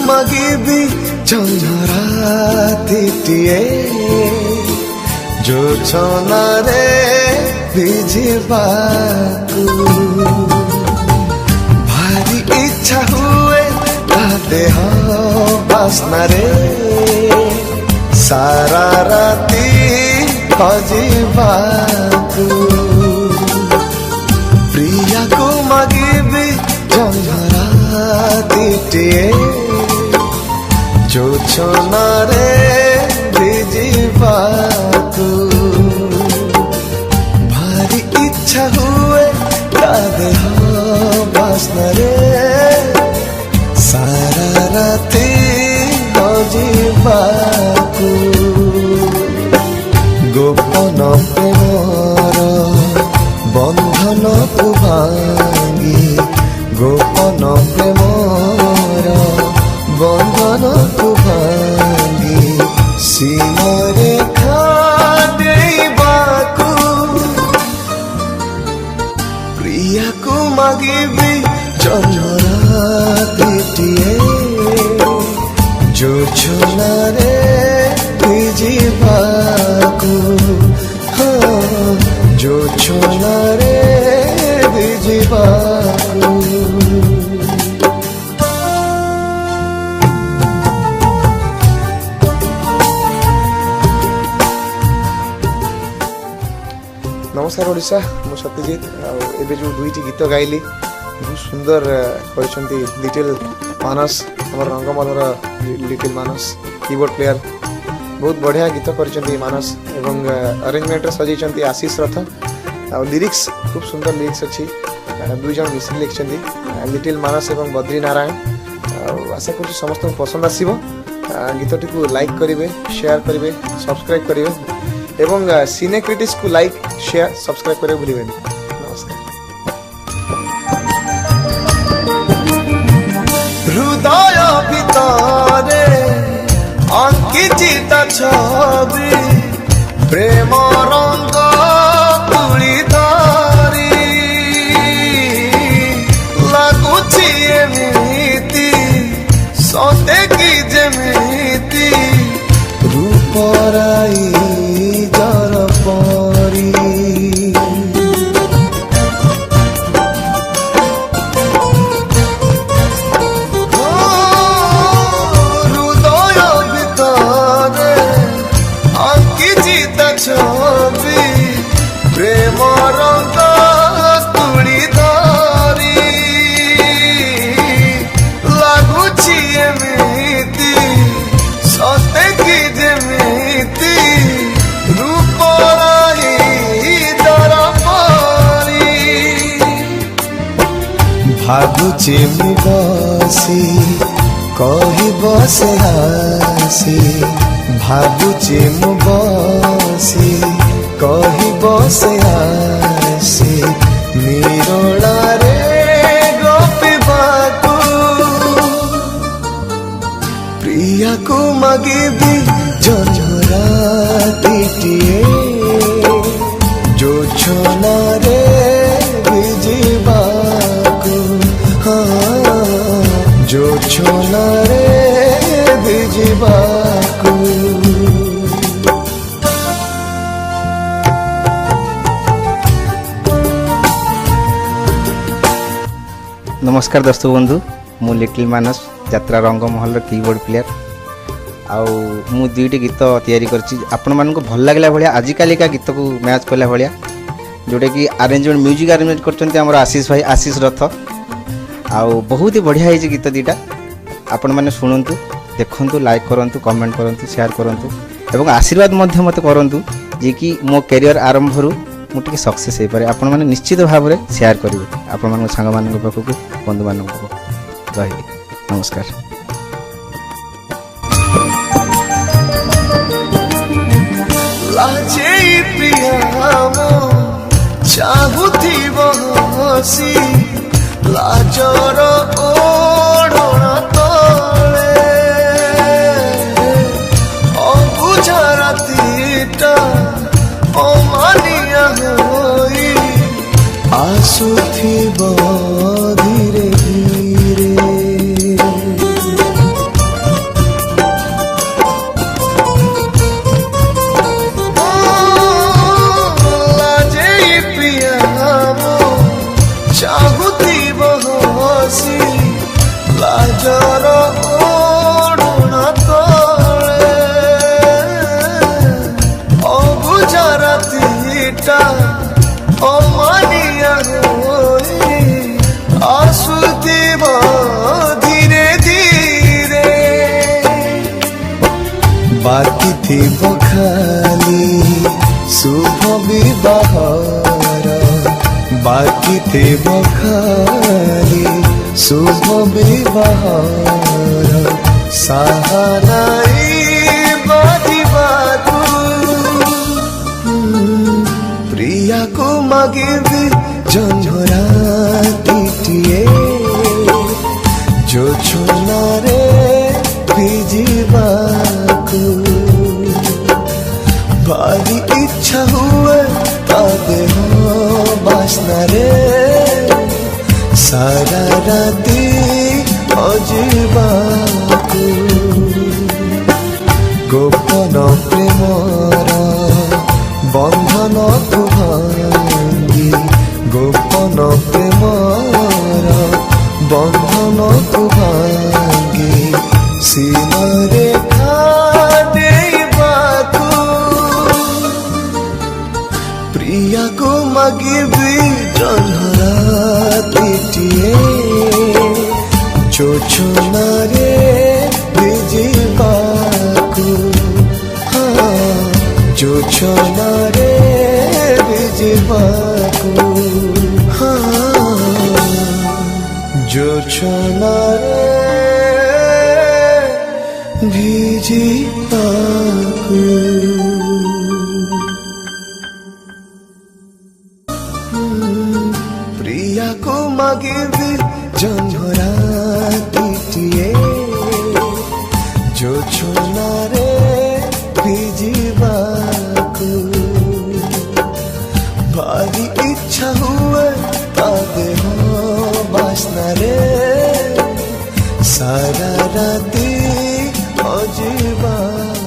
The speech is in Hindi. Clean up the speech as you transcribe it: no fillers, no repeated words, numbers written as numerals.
मगिबी झंझरातीटिए जो छनारे भिजिबाकू भारी इच्छा हुए ता देह बासना रे सारा राती हजिबाकू प्रिया को मगिबी झंझरातीटिए जो छनारे भिजिबाकू भारी इच्छा हुए ता देह बासना रे सारा राती हजिबाकू गोपन प्रेमर बंधन तु भांगी गोपन प्रेमर बंधन तु भांगी सीमा रेखा देबाकू प्रिया को मगिबी झंझरातीटिए जो छनारे भिजिबाकू हाँ जो छनारे भिजिबाकू। नमस्कार ओडिशा मु सत्यजित एबे जो दुईटी गीत गाइली बहुत सुंदर करछंती लिटिल मानस हमर रंगमलर लिटिल मानस कीबोर्ड प्लेयर बहुत बढ़िया गीत करछंती मानस एवं अरेंजमेंट सजेचंती आशीष रथ आ लिरिक्स खूब सुंदर लिरिक्स अछि दुई जन मिसिल लिखछंती लिटिल मानस एवं बद्री नारायण आशा करू समस्त पसंद आसीबो गीतटी को लाइक करिवे शेयर करिवे सब्सक्राइब करिवे एवं सिने क्रिटिक्स को लाइक शेयर सब्सक्राइब करे भूलिबेन। नमस्कार। हृदय भितरे अंकित छवि प्रेम रंग तुली धरी लगुछि एमिति सते कि जेमिति रूपराई जर परी हृदय भितरे अंकित छवि प्रेम रंग तुली धरी लगुछि एमिति सते कि जेमिति रूपराई जर परी भागुछि मु बसी कहिब से आसी भागुछि मु बसी कहिब से आसी निरोला रे गपिबाकू प्रिया को मगिबी झंझरातीटिए जो छनारे भिजिबाकू हाँ जो छनारे भिजिबाकू। नमस्कार दर्शक बंधु मु लिटिल मानस यात्रा रंग महल कीबोर्ड प्लेयर आउ मु दुईटी गीत तैयारी करछि आपण मानको भल लागला भलिया आजिकाली का गीत को मैच कला भलिया जोटा कि अरेंजमेंट म्यूजिक अरेंजमेंट करछन्ते हमर आशीष भाई आशीष रथ आउ बहुत ही बढ़िया है गीत दीटा आपण माने सुनंतु देखंतु लाइक करंतु कमेंट करंतु शेयर करंतु एवं आशीर्वाद मध्य मते करंतु जे कि मो करियर आरंभ रु मुझे सक्सेस हो पारे आपण मैंने निश्चित भाव में शेयर करेंगे आपण मान सांग मान पाखक बंधु मान रही। नमस्कार। लाजे प्रिया मो चाहुथिब हसी लाजर ओढ़ना तले अबुझा रातिटा अमानिया होई आसुथिब धीरे धीरे बाकी थी खाली शुभ विवाहर बाकी थी खाली शुभ विवाहर साहानाई बाजिबाकू प्रिया को मागिबी जंझरा टीटिए जो छोनारे भिजिबाकू भारी इच्छा हुए तादे हो बासना रे सारा राती अजिबाकू गोपन प्रेमर बंधन तु भांगी गोपन प्रेमर बंधन तु भांगी सीमा रेखा देबाकू प्रिया को मागिबी जंझरा टीटिए चोचनारे भिजिबाकू चोचनारे भिजिबाकू जोचनारे भिजिबाकू प्रिया को मागिबी जंझरा टीटिए जो छोनारे भिजिबाकू भारी इच्छा हुए तादे हो बासना रे सारा राती अजिबाकू